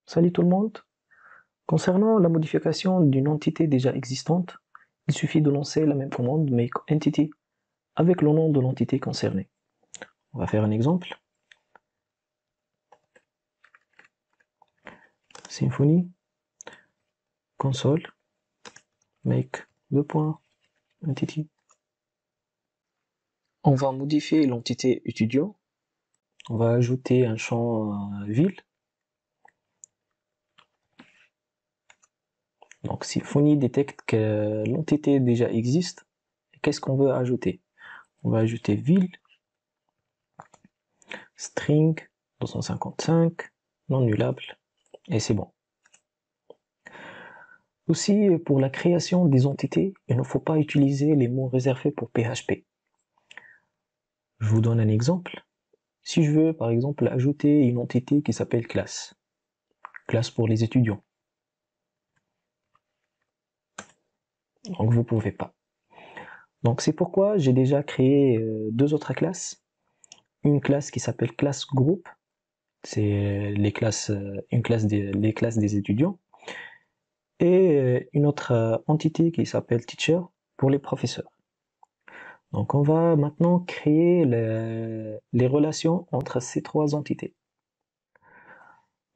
Salut tout le monde. Concernant la modification d'une entité déjà existante, il suffit de lancer la même commande make entity avec le nom de l'entité concernée. On va faire un exemple. Symfony console make entity. On va modifier l'entité étudiant. On va ajouter un champ ville. Donc Symfony détecte que l'entité déjà existe. Qu'est-ce qu'on veut ajouter? On va ajouter ville string 255 non nullable et c'est bon. Aussi, pour la création des entités, il ne faut pas utiliser les mots réservés pour PHP. Je vous donne un exemple. Si je veux, par exemple, ajouter une entité qui s'appelle classe, classe pour les étudiants, donc vous pouvez pas. Donc c'est pourquoi j'ai déjà créé deux autres classes. Une classe qui s'appelle classe groupe, c'est les classes, les classes des étudiants, et une autre entité qui s'appelle teacher pour les professeurs. Donc on va maintenant créer les relations entre ces trois entités.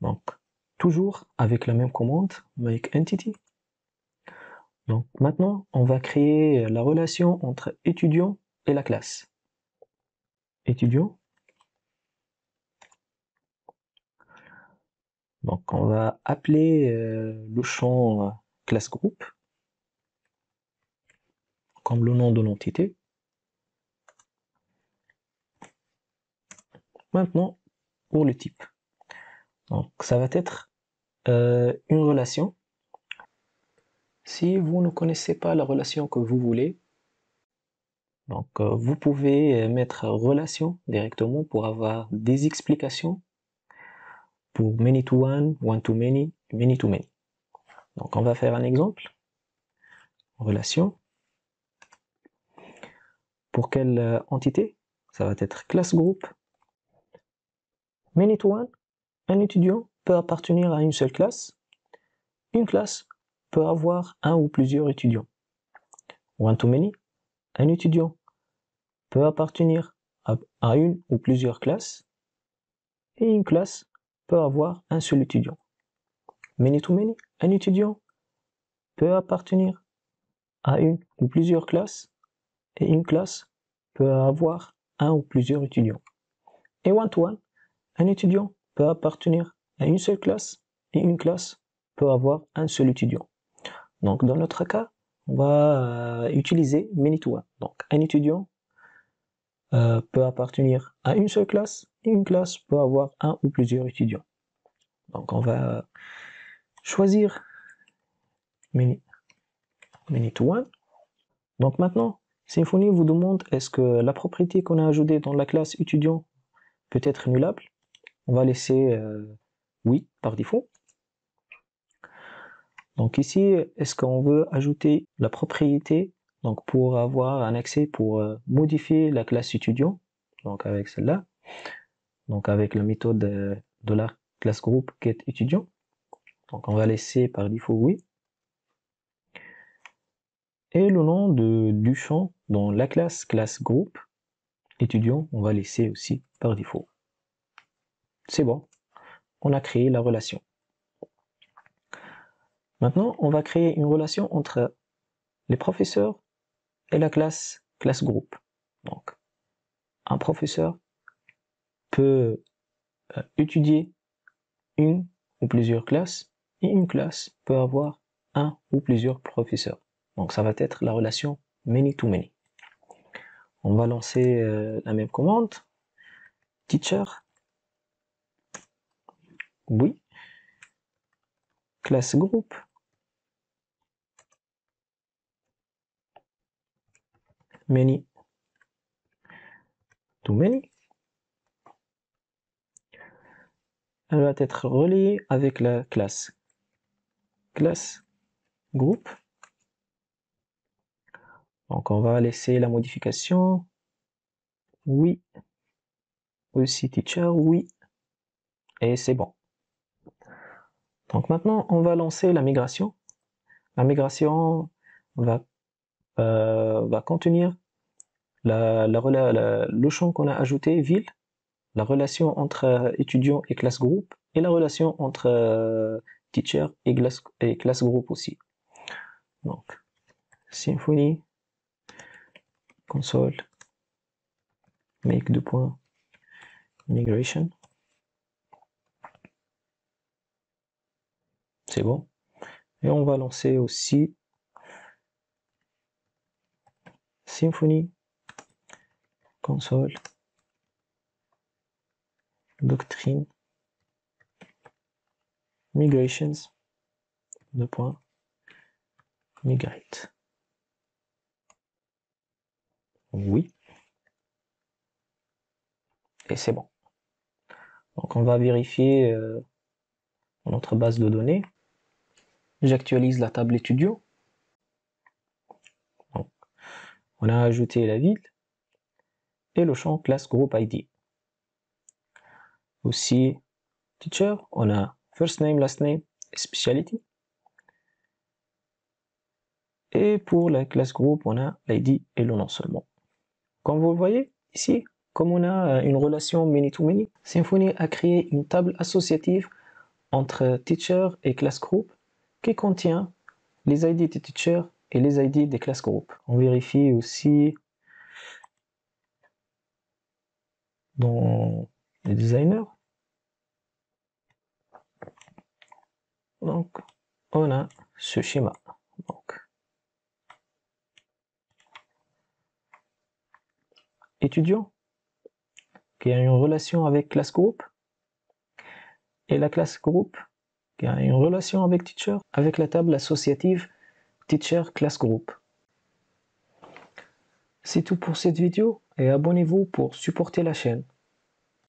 Donc toujours avec la même commande, make entity. Donc maintenant on va créer la relation entre étudiant et la classe. Étudiant. Donc on va appeler le champ classe groupe comme le nom de l'entité. Maintenant pour le type. Donc ça va être une relation. Si vous ne connaissez pas la relation que vous voulez, donc vous pouvez mettre relation directement pour avoir des explications pour many to one to many, many to many. Donc on va faire un exemple. Relation. Pour quelle entité? Ça va être classe groupe. Many to one, un étudiant peut appartenir à une seule classe. Une classe peut avoir un ou plusieurs étudiants. One to many, un étudiant peut appartenir à une ou plusieurs classes. Et une classe peut avoir un seul étudiant. Many to many, un étudiant peut appartenir à une ou plusieurs classes. Et une classe peut avoir un ou plusieurs étudiants. Et one to one, un étudiant peut appartenir à une seule classe et une classe peut avoir un seul étudiant. Donc dans notre cas, on va utiliser many to one. Donc un étudiant peut appartenir à une seule classe et une classe peut avoir un ou plusieurs étudiants. Donc on va choisir many to one. Donc maintenant, Symfony vous demande est-ce que la propriété qu'on a ajoutée dans la classe étudiant peut être nullable. On va laisser oui par défaut. Donc ici, est-ce qu'on veut ajouter la propriété donc pour avoir un accès pour modifier la classe étudiant, donc avec celle-là, donc avec la méthode de la classe groupe get étudiant. Donc on va laisser par défaut oui. Et le nom du champ dans la classe groupe étudiant, on va laisser aussi par défaut. C'est bon, on a créé la relation. Maintenant, on va créer une relation entre les professeurs et la classe groupe. Donc, un professeur peut étudier une ou plusieurs classes et une classe peut avoir un ou plusieurs professeurs. Donc, ça va être la relation many to many. On va lancer la même commande. Teacher. Oui. Classe groupe. Many to many. Elle va être reliée avec la classe groupe. Donc on va laisser la modification. Oui. Aussi teacher, oui. Et c'est bon. Donc maintenant, on va lancer la migration. La migration va contenir le champ qu'on a ajouté, ville, la relation entre étudiant et classe groupe, et la relation entre teacher et classe groupe aussi. Donc, Symfony, console, make migration. C'est bon. Et on va lancer aussi Symfony, console, doctrine, migrations, migrate. Oui. Et c'est bon. Donc on va vérifier notre base de données. J'actualise la table étudiant. Donc, on a ajouté la ville et le champ classe group ID. Aussi, teacher, on a first name, last name et speciality. Et pour la classe group, on a l'ID et le nom seulement. Comme vous le voyez ici, comme on a une relation many-to-many, Symfony a créé une table associative entre teacher et classe group qui contient les ID des teachers et les ID des classes group. On vérifie aussi dans les designers. Donc, on a ce schéma. Donc, étudiant qui a une relation avec classe group et la classe group qui a une relation avec teacher avec la table associative teacher class group. C'est tout pour cette vidéo et abonnez-vous pour supporter la chaîne.